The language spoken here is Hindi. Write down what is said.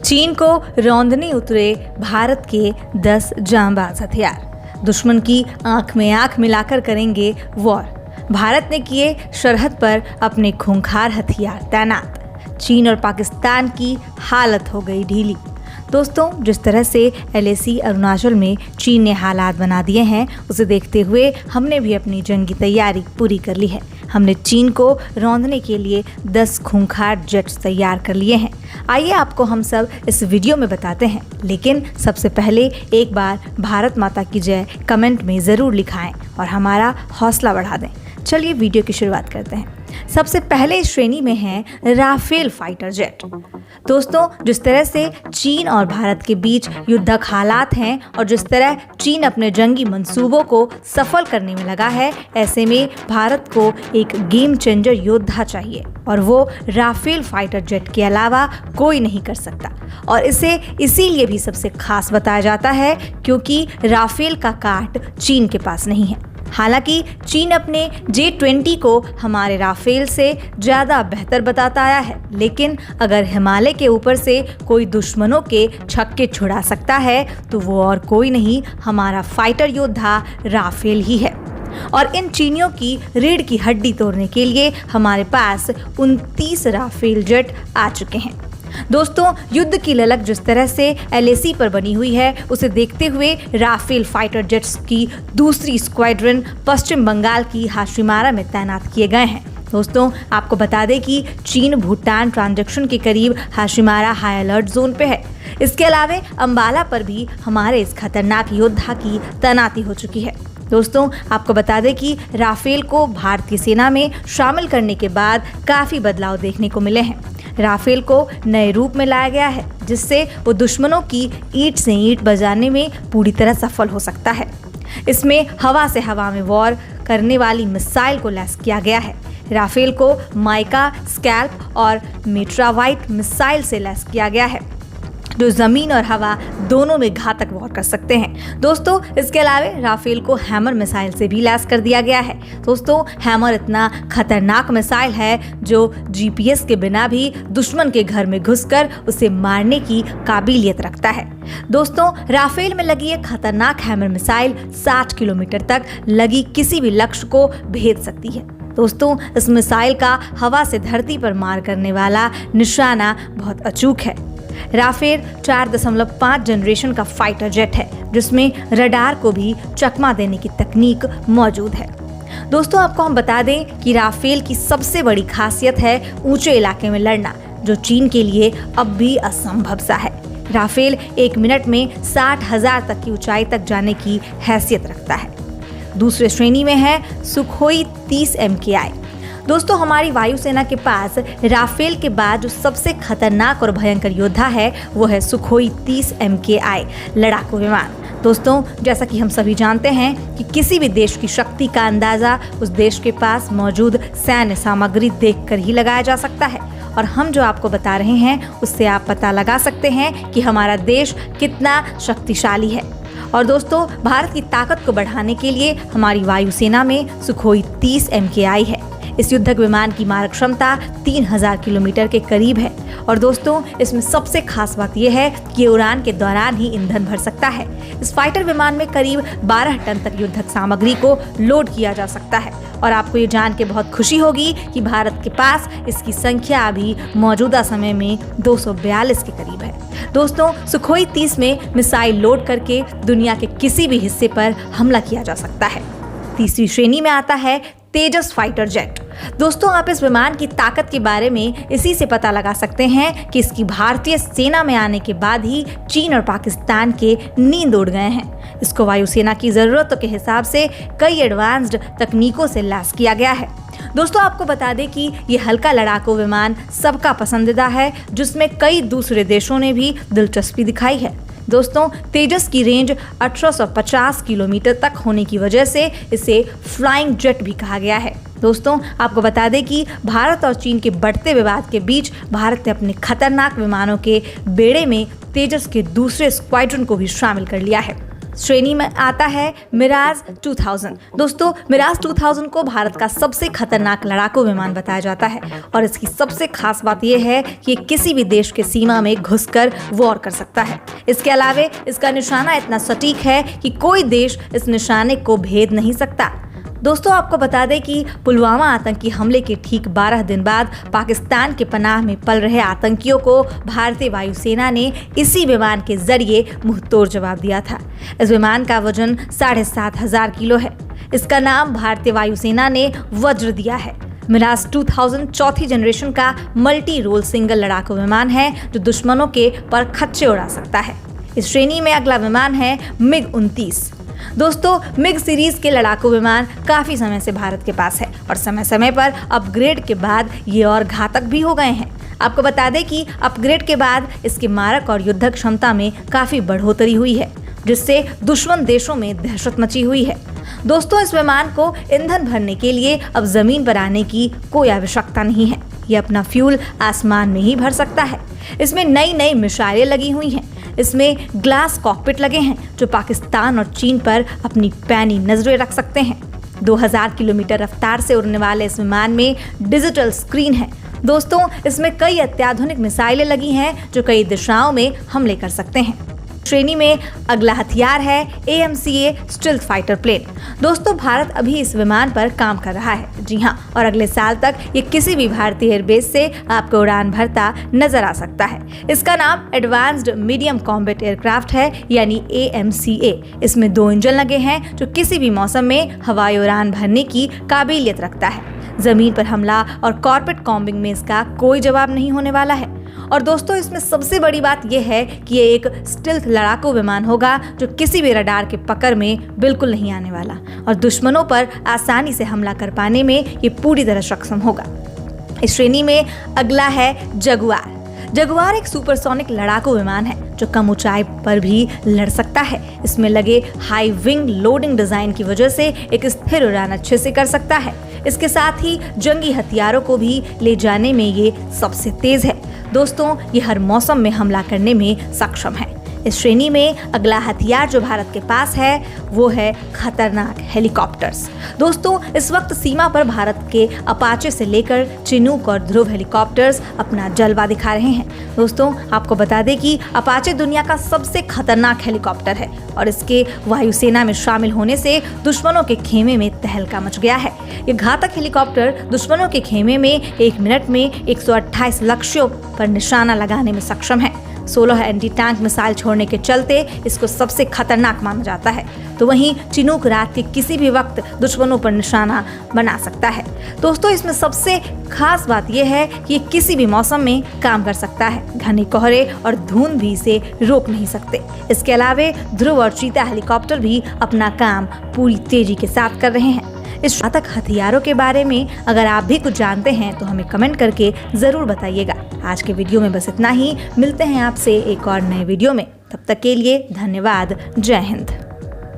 चीन को रौंदने उतरे भारत के 10 जांबाज हथियार। दुश्मन की आंख में आंख मिलाकर करेंगे वॉर। भारत ने किए सरहद पर अपने खूंखार हथियार तैनात। चीन और पाकिस्तान की हालत हो गई ढीली। दोस्तों, जिस तरह से LAC अरुणाचल में चीन ने हालात बना दिए हैं, उसे देखते हुए हमने भी अपनी जंगी तैयारी पूरी कर ली है। हमने चीन को रौंदने के लिए 10 खूंखार जेट्स तैयार कर लिए हैं। आइए आपको हम सब इस वीडियो में बताते हैं, लेकिन सबसे पहले एक बार भारत माता की जय कमेंट में ज़रूर लिखाएं और हमारा हौसला बढ़ा दें। चलिए वीडियो की शुरुआत करते हैं। सबसे पहले इस श्रेणी में है राफेल फाइटर जेट। दोस्तों, जिस तरह से चीन और भारत के बीच युद्धक हालात हैं और जिस तरह चीन अपने जंगी मंसूबों को सफल करने में लगा है, ऐसे में भारत को एक गेम चेंजर योद्धा चाहिए और वो राफेल फाइटर जेट के अलावा कोई नहीं कर सकता। और इसे इसीलिए भी सबसे खास बताया जाता है क्योंकि राफेल का काट चीन के पास नहीं है। हालांकि चीन अपने J-20 को हमारे राफेल से ज़्यादा बेहतर बताता आया है, लेकिन अगर हिमालय के ऊपर से कोई दुश्मनों के छक्के छुड़ा सकता है तो वो और कोई नहीं, हमारा फाइटर योद्धा राफेल ही है। और इन चीनियों की रीढ़ की हड्डी तोड़ने के लिए हमारे पास 29 राफेल जेट आ चुके हैं। दोस्तों, युद्ध की ललक जिस तरह से LAC पर बनी हुई है, उसे देखते हुए राफेल फाइटर जेट्स की दूसरी स्क्वाड्रन पश्चिम बंगाल की हाशिमारा में तैनात किए गए हैं। दोस्तों, आपको बता दें कि चीन भूटान ट्रांजैक्शन के करीब हाशिमारा हाई अलर्ट जोन पे है। इसके अलावा अंबाला पर भी हमारे इस खतरनाक योद्धा की तैनाती हो चुकी है। दोस्तों, आपको बता दें कि राफेल को भारतीय सेना में शामिल करने के बाद काफ़ी बदलाव देखने को मिले हैं। राफेल को नए रूप में लाया गया है, जिससे वो दुश्मनों की ईंट से ईंट बजाने में पूरी तरह सफल हो सकता है। इसमें हवा से हवा में वॉर करने वाली मिसाइल को लैस किया गया है। राफेल को माइका, स्कैल्प और मेट्रावाइट मिसाइल से लैस किया गया है, जो ज़मीन और हवा दोनों में घातक वॉर कर सकते हैं। दोस्तों, इसके अलावा राफेल को हैमर मिसाइल से भी लैस कर दिया गया है। दोस्तों, हैमर इतना खतरनाक मिसाइल है जो GPS के बिना भी दुश्मन के घर में घुसकर उसे मारने की काबिलियत रखता है। दोस्तों, राफेल में लगी एक खतरनाक हैमर मिसाइल 60 किलोमीटर तक लगी किसी भी लक्ष्य को भेद सकती है। दोस्तों, इस मिसाइल का हवा से धरती पर मार करने वाला निशाना बहुत अचूक है। राफेल 4.5 जनरेशन का फाइटर जेट है, जिसमें रडार को भी चकमा देने की तकनीक मौजूद है। दोस्तों, आपको हम बता दें कि राफेल की सबसे बड़ी खासियत है ऊंचे इलाके में लड़ना, जो चीन के लिए अब भी असंभव सा है। राफेल 1 मिनट में 60,000 तक की ऊंचाई तक जाने की हैसियत रखता है। दूसरे श्रेणी में है सुखोई 30 MKI। दोस्तों, हमारी वायुसेना के पास राफेल के बाद जो सबसे खतरनाक और भयंकर योद्धा है, वो है सुखोई 30 MKI लड़ाकू विमान। दोस्तों, जैसा कि हम सभी जानते हैं कि किसी भी देश की शक्ति का अंदाज़ा उस देश के पास मौजूद सैन्य सामग्री देखकर ही लगाया जा सकता है। और हम जो आपको बता रहे हैं, उससे आप पता लगा सकते हैं कि हमारा देश कितना शक्तिशाली है। और दोस्तों, भारत की ताकत को बढ़ाने के लिए हमारी वायुसेना में सुखोई 30 MKI है। इस युद्धक विमान की मारक क्षमता 3000 किलोमीटर के करीब है। और दोस्तों, इसमें सबसे खास बात यह है कि ये उड़ान के दौरान ही ईंधन भर सकता है। इस फाइटर विमान में करीब 12 टन तक युद्धक सामग्री को लोड किया जा सकता है। और आपको ये जान के बहुत खुशी होगी कि भारत के पास इसकी संख्या अभी मौजूदा समय में 242 के करीब है। दोस्तों, सुखोई 30 में मिसाइल लोड करके दुनिया के किसी भी हिस्से पर हमला किया जा सकता है। तीसरी श्रेणी में आता है तेजस फाइटर जेट। दोस्तों, आप इस विमान की ताकत के बारे में इसी से पता लगा सकते हैं कि इसकी भारतीय सेना में आने के बाद ही चीन और पाकिस्तान के नींद उड़ गए हैं। इसको वायुसेना की ज़रूरतों के हिसाब से कई एडवांस्ड तकनीकों से लैस किया गया है। दोस्तों, आपको बता दें कि ये हल्का लड़ाकू विमान सबका पसंदीदा है, जिसमें कई दूसरे देशों ने भी दिलचस्पी दिखाई है। दोस्तों, तेजस की रेंज 1850 किलोमीटर तक होने की वजह से इसे फ्लाइंग जेट भी कहा गया है। दोस्तों, आपको बता दें कि भारत और चीन के बढ़ते विवाद के बीच भारत ने अपने खतरनाक विमानों के बेड़े में तेजस के दूसरे स्क्वाड्रन को भी शामिल कर लिया है। श्रेणी में आता है मिराज 2000। दोस्तों, मिराज 2000 को भारत का सबसे खतरनाक लड़ाकू विमान बताया जाता है और इसकी सबसे खास बात यह है कि ये किसी भी देश के सीमा में घुसकर वॉर कर सकता है। इसके अलावा इसका निशाना इतना सटीक है कि कोई देश इस निशाने को भेद नहीं सकता। दोस्तों, आपको बता दें कि पुलवामा आतंकी हमले के ठीक 12 दिन बाद पाकिस्तान के पनाह में पल रहे आतंकियों को भारतीय वायुसेना ने इसी विमान के जरिए मुंहतोड़ जवाब दिया था। इस विमान का वजन 7,500 किलो है। इसका नाम भारतीय वायुसेना ने वज्र दिया है। मिराज 2000 चौथी जनरेशन का मल्टी रोल सिंगल लड़ाकू विमान है जो दुश्मनों के पर खच्चे उड़ा सकता है। इस श्रेणी में अगला विमान है MiG-29। दोस्तों, मिग सीरीज के लड़ाकू विमान काफी समय से भारत के पास है और समय समय पर अपग्रेड के बाद ये और घातक भी हो गए हैं। आपको बता दें कि अपग्रेड के बाद इसके मारक और युद्धक क्षमता में काफी बढ़ोतरी हुई है, जिससे दुश्मन देशों में दहशत मची हुई है। दोस्तों, इस विमान को ईंधन भरने के लिए अब जमीन पर आने की कोई आवश्यकता नहीं है। ये अपना फ्यूल आसमान में ही भर सकता है। इसमें नई नई मिसाइलें लगी हुई हैं। इसमें ग्लास कॉकपिट लगे हैं जो पाकिस्तान और चीन पर अपनी पैनी नजरें रख सकते हैं। 2000 किलोमीटर रफ्तार से उड़ने वाले इस विमान में डिजिटल स्क्रीन है। दोस्तों, इसमें कई अत्याधुनिक मिसाइलें लगी हैं जो कई दिशाओं में हमले कर सकते हैं। श्रेणी में अगला हथियार है AMCA स्टिल्थ फाइटर प्लेन। दोस्तों, भारत अभी इस विमान पर काम कर रहा है। जी हाँ, और अगले साल तक ये किसी भी भारतीय एयरबेस से आपको उड़ान भरता नजर आ सकता है। इसका नाम एडवांस्ड मीडियम कॉम्बैट एयरक्राफ्ट है, यानी AMCA। इसमें 2 इंजन लगे हैं जो किसी भी मौसम में हवाई उड़ान भरने की काबिलियत रखता है। जमीन पर हमला और कॉर्बेट कॉम्बिंग में इसका कोई जवाब नहीं होने वाला है। और दोस्तों, इसमें सबसे बड़ी बात यह है कि ये एक स्टिल्थ लड़ाकू विमान होगा जो किसी भी रडार के पकड़ में बिल्कुल नहीं आने वाला और दुश्मनों पर आसानी से हमला कर पाने में ये पूरी तरह सक्षम होगा। इस श्रेणी में अगला है जगुआर। जगुआर एक सुपरसोनिक लड़ाकू विमान है जो कम ऊंचाई पर भी लड़ सकता है। इसमें लगे हाई विंग लोडिंग डिजाइन की वजह से एक स्थिर उड़ान अच्छे से कर सकता है। इसके साथ ही जंगी हथियारों को भी ले जाने में ये सबसे तेज है। दोस्तों, ये हर मौसम में हमला करने में सक्षम है। इस श्रेणी में अगला हथियार जो भारत के पास है वो है खतरनाक हेलीकॉप्टर्स। दोस्तों, इस वक्त सीमा पर भारत के अपाचे से लेकर चिनूक और ध्रुव हेलीकॉप्टर्स अपना जलवा दिखा रहे हैं। दोस्तों, आपको बता दें कि अपाचे दुनिया का सबसे खतरनाक हेलीकॉप्टर है और इसके वायुसेना में शामिल होने से दुश्मनों के खेमे में तहलका मच गया है। ये घातक हेलीकॉप्टर दुश्मनों के खेमे में 1 मिनट में 128 लक्ष्यों पर निशाना लगाने में सक्षम है। 16 एंटी टैंक मिसाइल छोड़ने के चलते इसको सबसे खतरनाक माना जाता है। तो वहीं चिनूक रात के किसी भी वक्त दुश्मनों पर निशाना बना सकता है। दोस्तों, इसमें सबसे खास बात यह है कि ये किसी भी मौसम में काम कर सकता है। घने कोहरे और धुंध भी इसे रोक नहीं सकते। इसके अलावा ध्रुव और चीता हेलीकॉप्टर भी अपना काम पूरी तेजी के साथ कर रहे हैं। इस घातक हथियारों के बारे में अगर आप भी कुछ जानते हैं तो हमें कमेंट करके जरूर बताइएगा। आज के वीडियो में बस इतना ही। मिलते हैं आपसे एक और नए वीडियो में। तब तक के लिए धन्यवाद। जय हिंद।